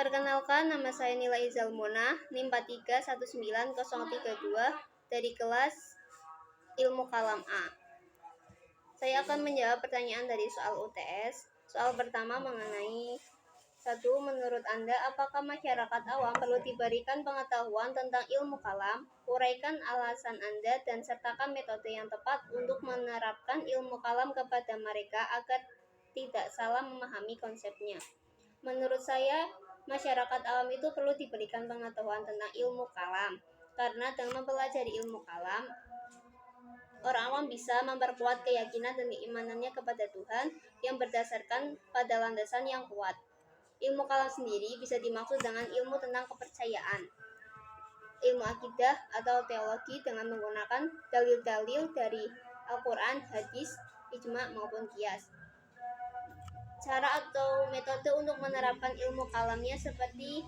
Perkenalkan, nama saya Nila Izalmona, NIM 4319032 dari kelas Ilmu Kalam A. Saya akan menjawab pertanyaan dari soal UTS. Soal pertama mengenai 1. Menurut Anda, apakah masyarakat awam perlu diberikan pengetahuan tentang ilmu kalam? Uraikan alasan Anda dan sertakan metode yang tepat untuk menerapkan ilmu kalam kepada mereka agar tidak salah memahami konsepnya. Menurut saya, masyarakat awam itu perlu diberikan pengetahuan tentang ilmu kalam, karena dengan mempelajari ilmu kalam, orang awam bisa memperkuat keyakinan dan keimanannya kepada Tuhan yang berdasarkan pada landasan yang kuat. Ilmu kalam sendiri bisa dimaksud dengan ilmu tentang kepercayaan, ilmu akidah atau teologi dengan menggunakan dalil-dalil dari Al-Quran, hadis, ijma maupun qiyas. Cara atau metode untuk menerapkan ilmu kalamnya seperti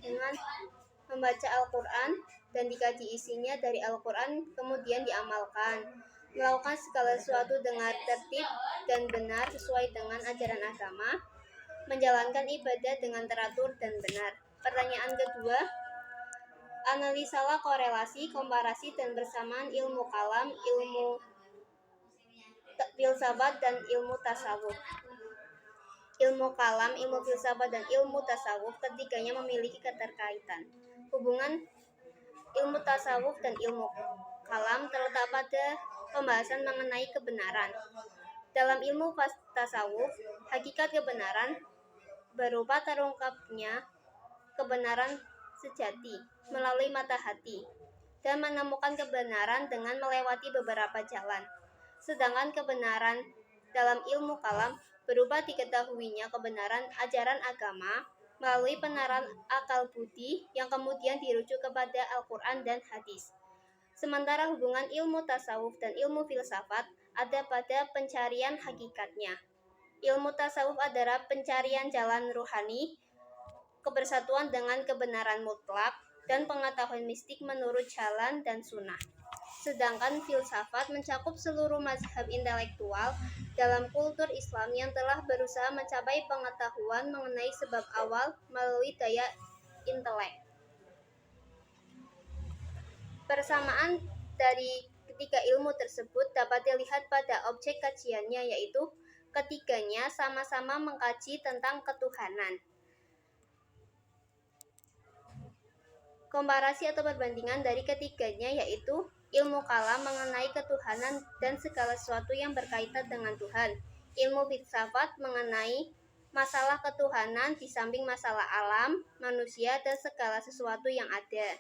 dengan membaca Al-Quran dan dikaji isinya dari Al-Quran, kemudian diamalkan, melakukan segala sesuatu dengan tertib dan benar sesuai dengan ajaran agama, menjalankan ibadah dengan teratur dan benar. Pertanyaan kedua, analisalah korelasi, komparasi, dan bersamaan ilmu kalam, ilmu filsafat, dan ilmu tasawuf. Ilmu kalam, ilmu filsafat, dan ilmu tasawuf ketiganya memiliki keterkaitan. Hubungan ilmu tasawuf dan ilmu kalam terletak pada pembahasan mengenai kebenaran. Dalam ilmu tasawuf, hakikat kebenaran berupa terungkapnya kebenaran sejati melalui mata hati dan menemukan kebenaran dengan melewati beberapa jalan. Sedangkan kebenaran dalam ilmu kalam berupa diketahuinya kebenaran ajaran agama melalui penaran akal budi yang kemudian dirujuk kepada Al-Quran dan hadis. Sementara hubungan ilmu tasawuf dan ilmu filsafat ada pada pencarian hakikatnya. Ilmu tasawuf adalah pencarian jalan ruhani, kebersatuan dengan kebenaran mutlak, dan pengetahuan mistik menurut jalan dan sunnah. Sedangkan filsafat mencakup seluruh mazhab intelektual dalam kultur Islam yang telah berusaha mencapai pengetahuan mengenai sebab awal melalui daya intelek. Persamaan dari ketiga ilmu tersebut dapat dilihat pada objek kajiannya, yaitu ketiganya sama-sama mengkaji tentang ketuhanan. Komparasi atau perbandingan dari ketiganya yaitu ilmu kalam mengenai ketuhanan dan segala sesuatu yang berkaitan dengan Tuhan. Ilmu filsafat mengenai masalah ketuhanan di samping masalah alam, manusia, dan segala sesuatu yang ada.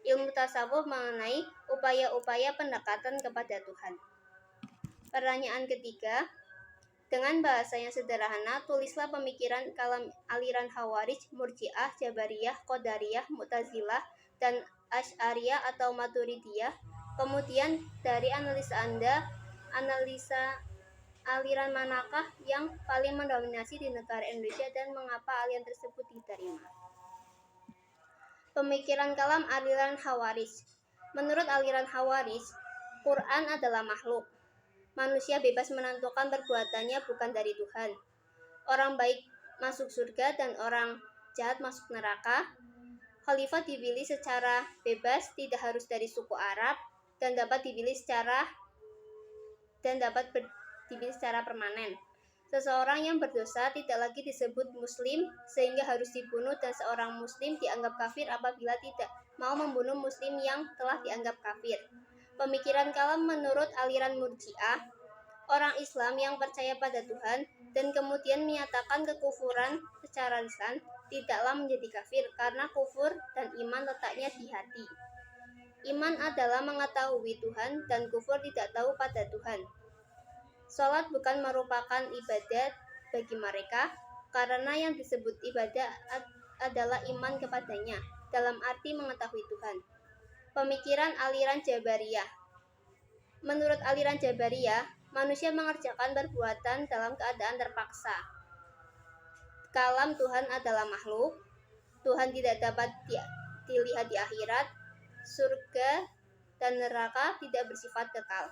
Ilmu tasawuf mengenai upaya-upaya pendekatan kepada Tuhan. Pertanyaan ketiga, dengan bahasa yang sederhana, tulislah pemikiran kalam aliran Khawarij, Murji'ah, Jabariyah, Qadariyah, Mu'tazilah, dan Asy'ariyah atau Maturidiyah. Kemudian dari analisa Anda, analisa aliran manakah yang paling mendominasi di negara Indonesia dan mengapa aliran tersebut diterima? Pemikiran kalam aliran Khawarij. Menurut aliran Khawarij, Quran adalah makhluk. Manusia bebas menentukan perbuatannya bukan dari Tuhan. Orang baik masuk surga dan orang jahat masuk neraka. Khalifah dipilih secara bebas, tidak harus dari suku Arab, dan dapat dipilih secara permanen. Seseorang yang berdosa tidak lagi disebut muslim sehingga harus dibunuh, dan seorang muslim dianggap kafir apabila tidak mau membunuh muslim yang telah dianggap kafir. Pemikiran kalam menurut aliran Murji'ah, orang Islam yang percaya pada Tuhan dan kemudian menyatakan kekufuran secara lisan tidaklah menjadi kafir karena kufur dan iman letaknya di hati. Iman adalah mengetahui Tuhan dan kufur tidak tahu pada Tuhan. Salat bukan merupakan ibadat bagi mereka karena yang disebut ibadah adalah iman kepadanya dalam arti mengetahui Tuhan. Pemikiran aliran Jabariyah. Menurut aliran Jabariyah, manusia mengerjakan perbuatan dalam keadaan terpaksa. Kalam Tuhan adalah makhluk. Tuhan tidak dapat dilihat di akhirat. Surga dan neraka tidak bersifat kekal.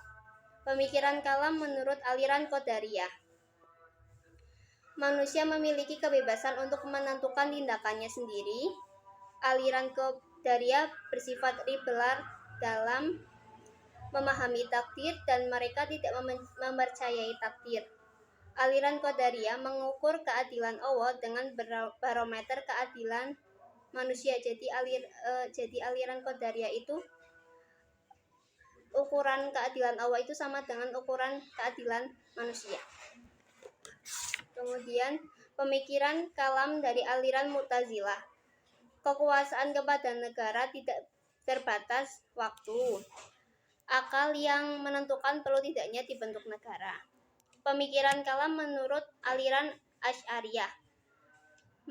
Pemikiran kalam menurut aliran Qadariyah. Manusia memiliki kebebasan untuk menentukan tindakannya sendiri. Aliran Qadariyah bersifat liberal dalam memahami takdir dan mereka tidak mempercayai takdir. Aliran Qadariyah mengukur keadilan Allah dengan barometer keadilan manusia. Jadi aliran Qadariyah itu ukuran keadilan Allah itu sama dengan ukuran keadilan manusia. Kemudian pemikiran kalam dari aliran Mu'tazilah. Kekuasaan kepada negara tidak terbatas waktu. Akal yang menentukan perlu tidaknya dibentuk negara. Pemikiran kalam menurut aliran Asy'ariyah.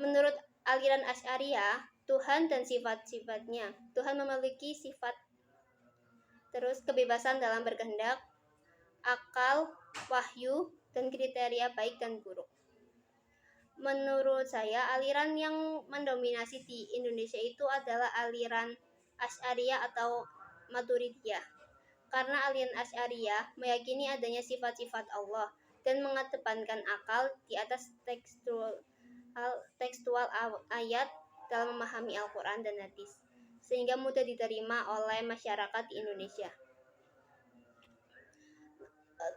Menurut aliran Asy'ariyah, Tuhan dan sifat-sifatnya. Tuhan memiliki sifat terus kebebasan dalam berkehendak, akal, wahyu, dan kriteria baik dan buruk. Menurut saya, aliran yang mendominasi di Indonesia itu adalah aliran Asy'ariyah atau Maturidiyah. Karena aliran Asy'ariyah meyakini adanya sifat-sifat Allah dan mengedepankan akal di atas tekstual ayat dalam memahami Al-Quran dan hadis, sehingga mudah diterima oleh masyarakat di Indonesia.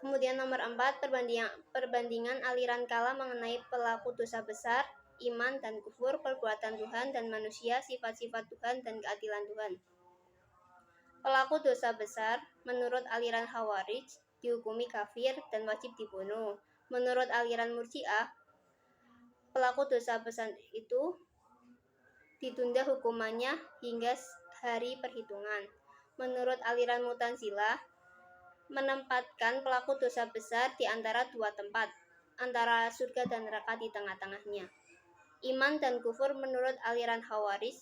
Kemudian nomor 4, perbandingan aliran kalam mengenai pelaku dosa besar, iman dan kufur, perbuatan Tuhan dan manusia, sifat-sifat Tuhan dan keadilan Tuhan. Pelaku dosa besar, menurut aliran Khawarij, dihukumi kafir dan wajib dibunuh. Menurut aliran Murji'ah, pelaku dosa besar itu ditunda hukumannya hingga hari perhitungan. Menurut aliran Mu'tazilah, menempatkan pelaku dosa besar di antara dua tempat, antara surga dan neraka di tengah-tengahnya. Iman dan kufur menurut aliran Khawarij,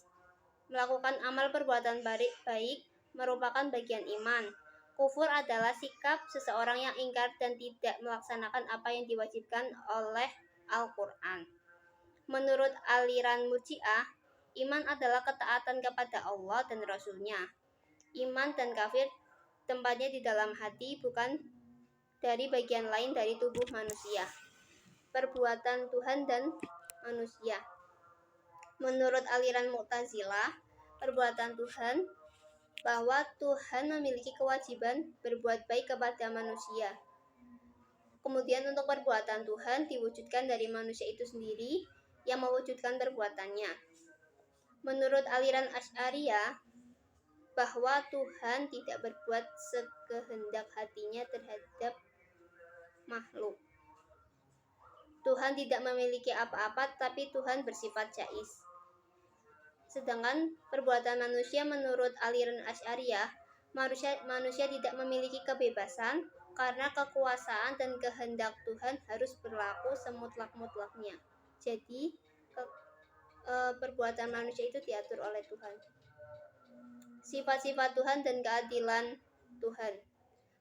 melakukan amal perbuatan baik merupakan bagian iman. Kufur adalah sikap seseorang yang ingkar dan tidak melaksanakan apa yang diwajibkan oleh Al-Quran. Menurut aliran Murji'ah, iman adalah ketaatan kepada Allah dan Rasul-Nya. Iman dan kafir tempatnya di dalam hati, bukan dari bagian lain dari tubuh manusia. Perbuatan Tuhan dan manusia. Menurut aliran Mu'tazilah, perbuatan Tuhan bahwa Tuhan memiliki kewajiban berbuat baik kepada manusia. Kemudian untuk perbuatan Tuhan diwujudkan dari manusia itu sendiri yang mewujudkan perbuatannya. Menurut aliran Asy'ariyah, bahwa Tuhan tidak berbuat sekehendak hatinya terhadap makhluk. Tuhan tidak memiliki apa-apa, tapi Tuhan bersifat jaiz. Sedangkan perbuatan manusia menurut aliran Asy'ariyah, manusia tidak memiliki kebebasan karena kekuasaan dan kehendak Tuhan harus berlaku semutlak-mutlaknya. Jadi perbuatan manusia itu diatur oleh Tuhan. Sifat-sifat Tuhan dan keadilan Tuhan.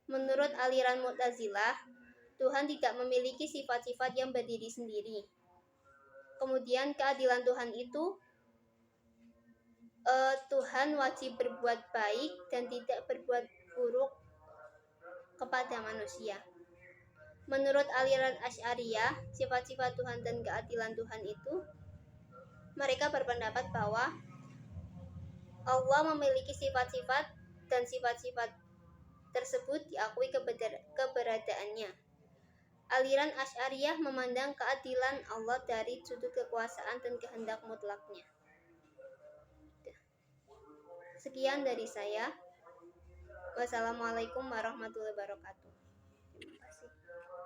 Menurut aliran Mu'tazilah, Tuhan tidak memiliki sifat-sifat yang berdiri sendiri. Kemudian keadilan Tuhan itu Tuhan wajib berbuat baik dan tidak berbuat buruk kepada manusia. Menurut aliran Asy'ariyah, sifat-sifat Tuhan dan keadilan Tuhan itu, mereka berpendapat bahwa Allah memiliki sifat-sifat dan sifat-sifat tersebut diakui keberadaannya. Aliran Asy'ariyah memandang keadilan Allah dari sudut kekuasaan dan kehendak mutlaknya. Sekian dari saya. Wassalamualaikum warahmatullahi wabarakatuh.